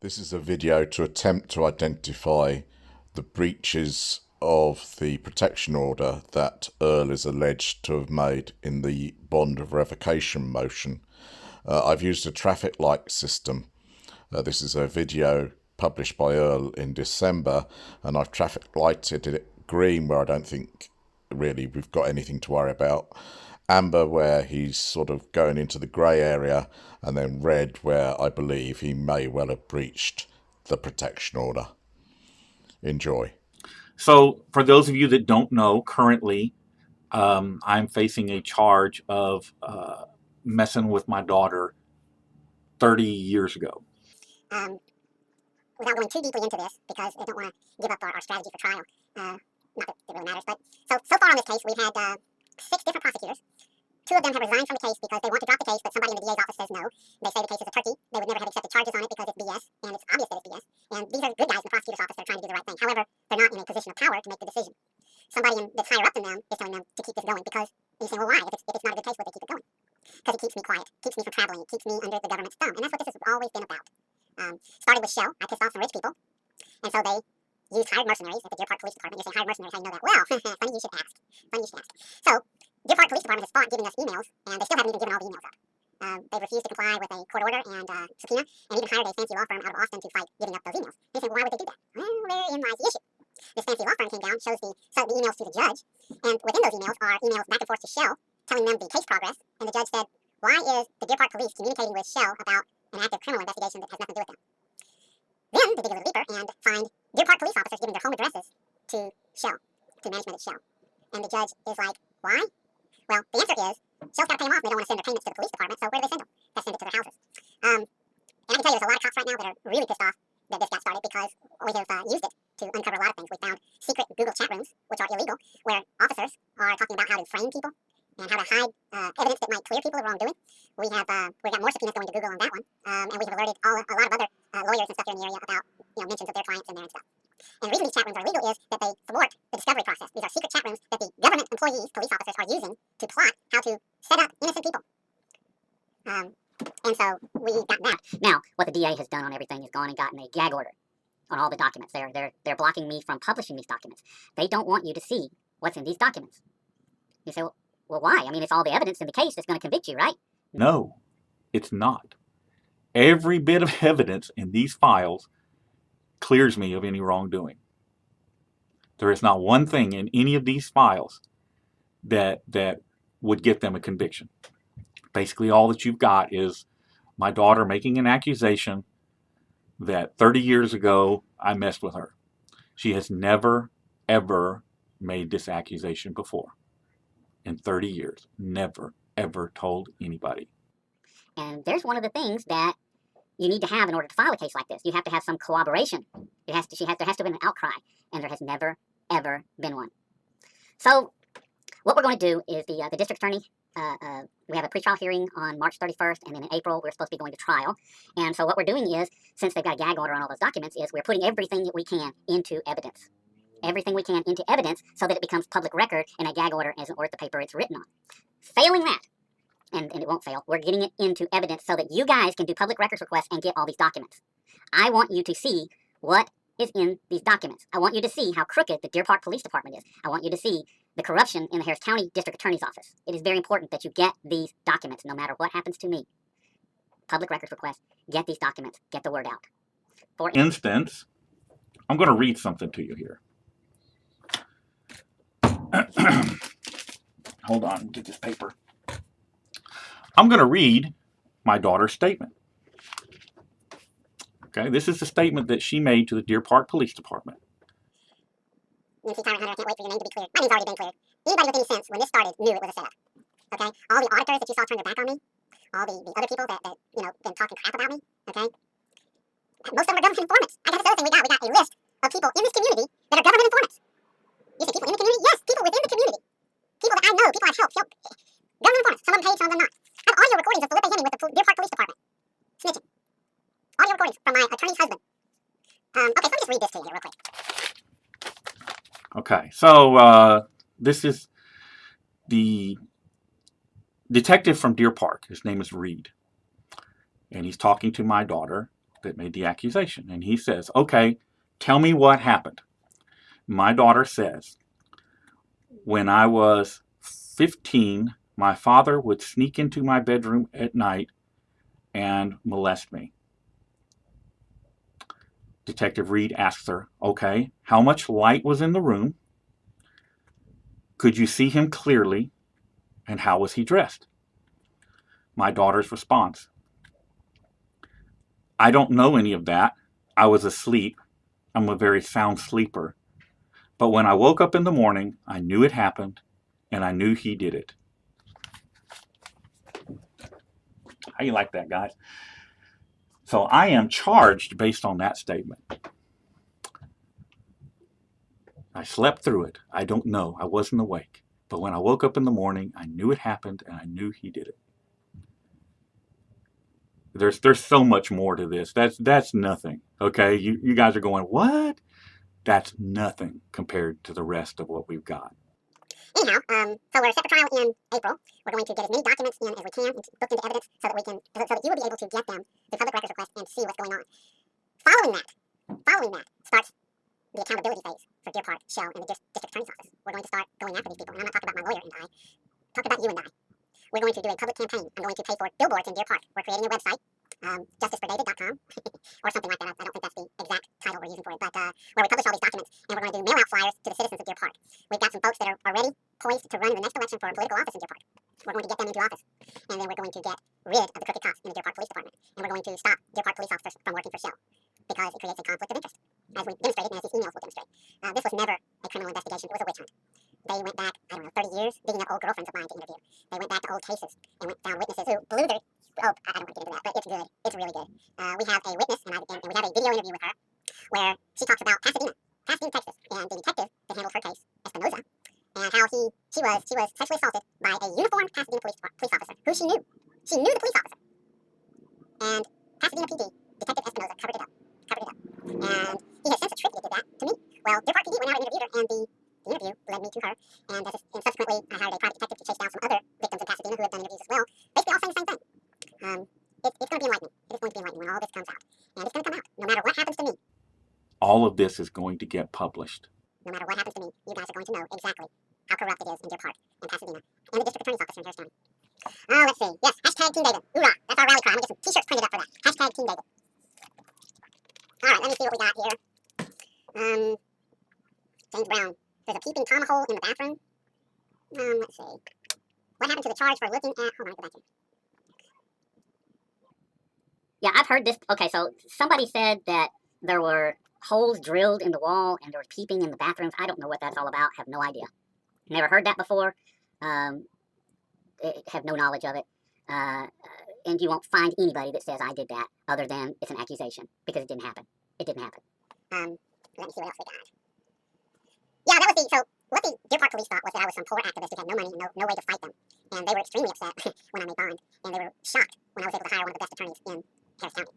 This is a video to attempt to identify the breaches of the protection order that Earl is alleged to have made in the bond of revocation motion. I've used a traffic light system. This is a video published by Earl in December, and I've traffic lighted it green where I don't think really we've got anything to worry about, amber where he's sort of going into the grey area, and then red where I believe he may well have breached the protection order. Enjoy. So for those of you that don't know, currently I'm facing a charge of messing with my daughter 30 years ago. Without going too deeply into this, because I don't want to give up our strategy for trial, not that it really matters, but so far on this case, we've had 6 different prosecutors. 2 of them have resigned from the case because they want to drop the case, but somebody in the DA's office says no. They say the case is a turkey. They would never have accepted charges on it because it's BS, and it's obvious that it's BS. And these are good guys in the prosecutor's office that are trying to do the right thing. However, they're not in a position of power to make the decision. Somebody that's higher up than them is telling them to keep this going because you're saying, well, why? If it's not a good case, would they keep it going? Because it keeps me quiet, keeps me from traveling, it keeps me under the government's thumb, and that's what this has always been about. Started with Shell. I pissed off some rich people, and so they used hired mercenaries at the Deer Park Police Department. You're saying hired mercenaries, how you know that? Well, funny you should ask. Funny you should ask. So, Deer Park Police Department has fought giving us emails, and they still haven't even given all the emails up. They refused to comply with a court order and subpoena, and even hired a fancy law firm out of Austin to fight giving up those emails. They say, well, why would they do that? Well, therein lies the issue. This fancy law firm came down, shows the emails to the judge, and within those emails are emails back and forth to Shell, telling them the case progress, and the judge said, why is the Deer Park Police communicating with Shell about an active criminal investigation that has nothing to do with them? Then they dig a little deeper and find Deer Park police officers giving their home addresses to Shell, to management at Shell. And the judge is like, why? Well, the answer is, Shell's got to pay them off and they don't want to send their payments to the police department, so where do they send them? They send it to their houses. And I can tell you there's a lot of cops right now that are really pissed off that this got started because we have used it to uncover a lot of things. We found secret Google chat rooms, which are illegal, where officers are talking about how to frame people and how to hide evidence that might clear people of wrongdoing. We've got more subpoenas going to Google on that one, and we have alerted a lot of other lawyers and stuff here in the area about mentions of their clients in there and stuff. And the reason these chat rooms are illegal is that they thwart the discovery process. These are secret chat rooms that the government employees, police officers, are using to plot how to set up innocent people. And so we got that. Now, what the DA has done on everything is gone and gotten a gag order on all the documents. They're blocking me from publishing these documents. They don't want you to see what's in these documents. You say, well, why? I mean, it's all the evidence in the case that's going to convict you, right? No, it's not. Every bit of evidence in these files clears me of any wrongdoing. There is not one thing in any of these files that would get them a conviction. Basically, all that you've got is my daughter making an accusation that 30 years ago I messed with her. She has never, ever made this accusation before. In 30 years, never, ever told anybody. And there's one of the things that you need to have in order to file a case like this. You have to have some corroboration. There has to have been an outcry, and there has never, ever been one. So what we're going to do is the district attorney, we have a pretrial hearing on March 31st, and then in April we're supposed to be going to trial. And so what we're doing is, since they've got a gag order on all those documents, is we're putting everything that we can into evidence. Everything we can into evidence so that it becomes public record and a gag order isn't worth the paper it's written on. Failing that, and it won't fail, we're getting it into evidence so that you guys can do public records requests and get all these documents. I want you to see what is in these documents. I want you to see how crooked the Deer Park Police Department is. I want you to see the corruption in the Harris County District Attorney's Office. It is very important that you get these documents no matter what happens to me. Public records requests, get these documents, get the word out. For instance, I'm going to read something to you here. Hold on, get this paper. I'm going to read my daughter's statement. Okay, this is the statement that she made to the Deer Park Police Department. Nancy Tyler Hunter, I can't wait for your name to be cleared. My name's already been cleared. Anybody with any sense, when this started, knew it was a setup. Okay? All the auditors that you saw turn their back on me, all the other people that been talking crap about me, okay? Most of them are government informants. I got this other thing we got a list of people in this community that are government informants. You say people in the community? Yes, people within the community. People that I know, people I've helped. Government informants. Some of them paid, some of them not. I have audio recordings of Felipe Henning with the Deer Park Police Department. Snitching. Audio recordings from my attorney's husband. Okay, so let me just read this to you here real quick. Okay, so this is the detective from Deer Park. His name is Reed. And he's talking to my daughter that made the accusation. And he says, okay, tell me what happened. My daughter says, when I was 15, my father would sneak into my bedroom at night and molest me. Detective Reed asks her, okay, how much light was in the room? Could you see him clearly? And how was he dressed? My daughter's response, I don't know any of that. I was asleep. I'm a very sound sleeper. But when I woke up in the morning, I knew it happened, and I knew he did it. How you like that, guys? So I am charged based on that statement. I slept through it. I don't know. I wasn't awake. But when I woke up in the morning, I knew it happened, and I knew he did it. There's so much more to this. That's nothing. Okay, you guys are going, what? That's nothing compared to the rest of what we've got. Anyhow, so we're set for trial in April. We're going to get as many documents in as we can, booked into evidence, so that you will be able to get them through public records request and see what's going on. Following that starts the accountability phase for Deer Park, Shell, and the district attorney's office. We're going to start going after these people, and I'm not talking about my lawyer and I. I'm talking about you and I. We're going to do a public campaign. I'm going to pay for billboards in Deer Park. We're creating a website, justicefordavid.com, or something like that. I don't think that's the exact title we're using for it, but where we publish all these documents, and we're going to do mail-out flyers to the citizens of Deer Park. We've got some folks that are already poised to run in the next election for a political office in Deer Park. We're going to get them into office, and then we're going to get rid of the crooked cops in the Deer Park Police Department, and we're going to stop Deer Park police officers from working for Shell, because it creates a conflict of interest, as we demonstrated, and as these emails will demonstrate. This was never a criminal investigation. It was a witch hunt. They went back, 30 years, digging up old girlfriends of mine to interview. They went back to old cases and found witnesses who blew their... Oh, I don't want to get into that, but it's good. It's really good. We have a witness, and we have a video interview with her, where she talks about Pasadena, Texas, and the detective that handled her case, Espinoza, and how she was sexually assaulted by a uniformed Pasadena police officer who she knew. She knew the police officer. And Pasadena PD, Detective Espinoza, covered it up. And he has since attributed that to me. Well, Deer Park PD went out and interviewed her, and the interview led me to her, and subsequently I hired a private detective to chase down some other victims in Pasadena who have done interviews as well, basically all saying the same thing. It's going to be enlightening. It is going to be enlightening when all this comes out. And it's going to come out, no matter what happens to me. All of this is going to get published. No matter what happens to me, you guys are going to know exactly how corrupt it is in Deer Park and Pasadena and the district attorney's office in Harris County. Let's see. Yes, hashtag Team David. Hoorah. That's our rally cry. I'm going to get some t-shirts printed up for that. Hashtag Team David. All right, let me see what we got here. James Brown. There's a peeping Tom hole in the bathroom. Let's see. What happened to the charge for looking at... Hold on, go back here. Yeah, I've heard this. Okay, so somebody said that there were holes drilled in the wall and there was peeping in the bathrooms. I don't know what that's all about. Have no idea. Never heard that before. Have no knowledge of it. And you won't find anybody that says I did that other than it's an accusation, because it didn't happen. It didn't happen. Let me see what else we got. Yeah, that was so what the Deer Park police thought was that I was some poor activist who had no money and no way to fight them. And they were extremely upset when I made bond. And they were shocked when I was able to hire one of the best attorneys in Harris County.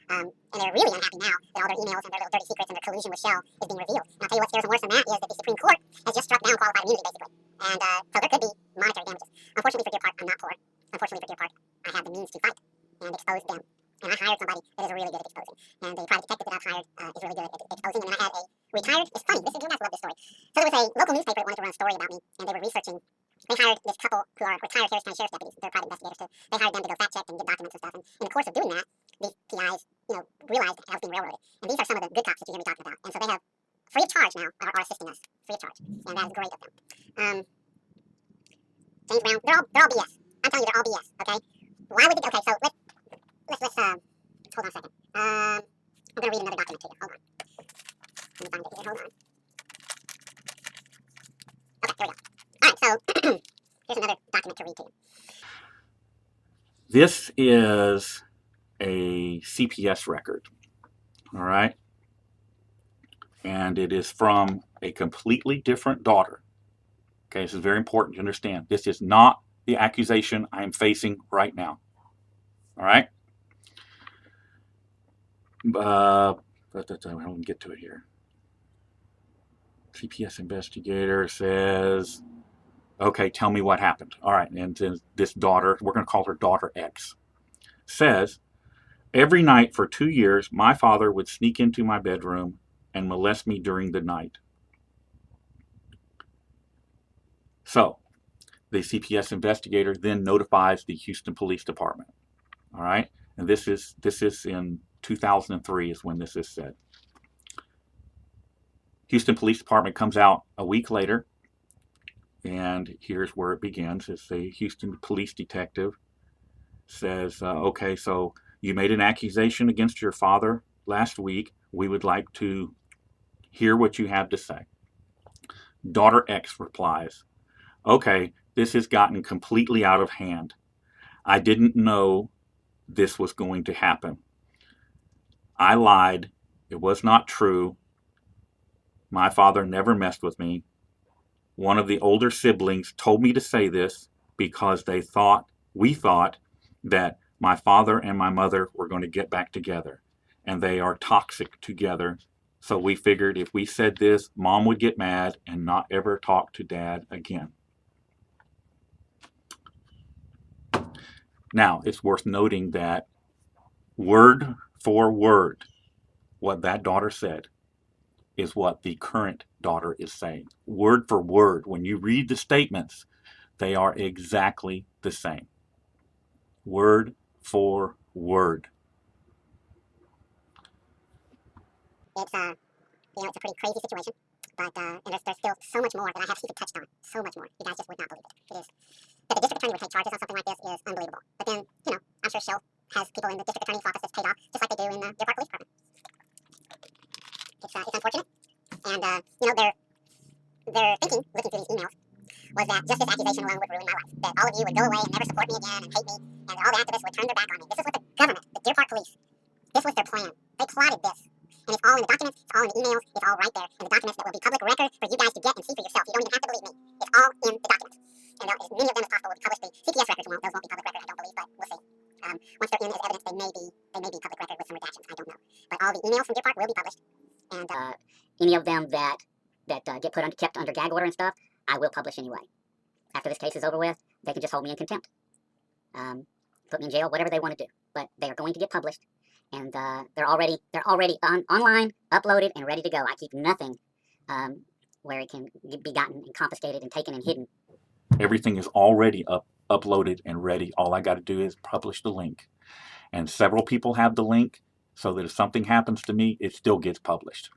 And they're really unhappy now that all their emails and their little dirty secrets and their collusion with Shell is being revealed. And I'll tell you what scares them worse than that is that the Supreme Court has just struck down qualified immunity, basically. And so there could be monetary damages. Unfortunately for Deer Park, I'm not poor. Unfortunately for Deer Park, I have the means to fight and expose them. And I hired somebody that is really good at exposing. And the private detective that I've hired is really good at exposing. And then I had a retired... It's funny. You guys love this story. So there was a local newspaper that wanted to run a story about me, and they were researching... They hired this couple who are retired Harris County Sheriff's deputies. They're private investigators, too. They hired them to go fact check and get documents and stuff. And in the course of doing that, these PIs, realized I was being railroaded. And these are some of the good cops that you hear me talking about. And so they have, free of charge now, are assisting us. Free of charge. And that is great of them. James Brown, they're all BS. I'm telling you, they're all BS, okay? Why would they... Okay, so let's hold on a second. I'm going to read another document to you. Hold on. Let me find it here. Hold on. Okay, here we go. All right, so here's another document to read to you. This is a CPS record, all right? And it is from a completely different daughter. Okay, this is very important to understand. This is not the accusation I am facing right now. All right? I don't get to it here. CPS investigator says, okay, tell me what happened. All right, and then this daughter, we're going to call her daughter X, says, Every night for 2 years, my father would sneak into my bedroom and molest me during the night. So, the CPS investigator then notifies the Houston Police Department. All right, and this is in 2003 is when this is said. Houston Police Department comes out a week later, and here's where it begins. It's the Houston police detective says, okay, so you made an accusation against your father last week. We would like to hear what you have to say. Daughter X replies, okay, this has gotten completely out of hand. I didn't know this was going to happen. I lied. It was not true. My father never messed with me. One of the older siblings told me to say this because we thought that my father and my mother were going to get back together, and they are toxic together. So we figured if we said this, Mom would get mad and not ever talk to Dad again. Now, it's worth noting that word for word, what that daughter said is what the current daughter is saying. Word for word. When you read the statements, they are exactly the same. Word for word. It's it's a pretty crazy situation, but and there's still so much more that I haven't even touched on. So much more. You guys just would not believe it. It is that the district attorney would take charges on something like this is unbelievable. But then, I'm sure Shell has people in the district attorney's office that's paid off, just like they do in the Deer Park Police Department. It's unfortunate, and their thinking, looking through these emails, was that just this accusation alone would ruin my life. That all of you would go away and never support me again and hate me, and all the activists would turn their back on me. This is what the government, the Deer Park Police, this was their plan. They plotted this. And it's all in the documents, it's all in the emails, it's all right there in the documents that will be public record for you guys to get and see for yourself. You don't even have to believe me. It's all in the documents. And as many of them as possible will be published. The CPS records won't. Those won't be public record, I don't believe, but we'll see. Once they're in as evidence, they may be public record with some redactions. I don't know. But all the emails from Deer Park will be published. And Any of them that get kept under gag order and stuff, I will publish anyway. After this case is over with, they can just hold me in contempt, put me in jail, whatever they want to do. But they are going to get published, and they're already online, uploaded, and ready to go. I keep nothing where it can be gotten and confiscated and taken and hidden. Everything is already uploaded and ready. All I got to do is publish the link. And several people have the link so that if something happens to me, it still gets published.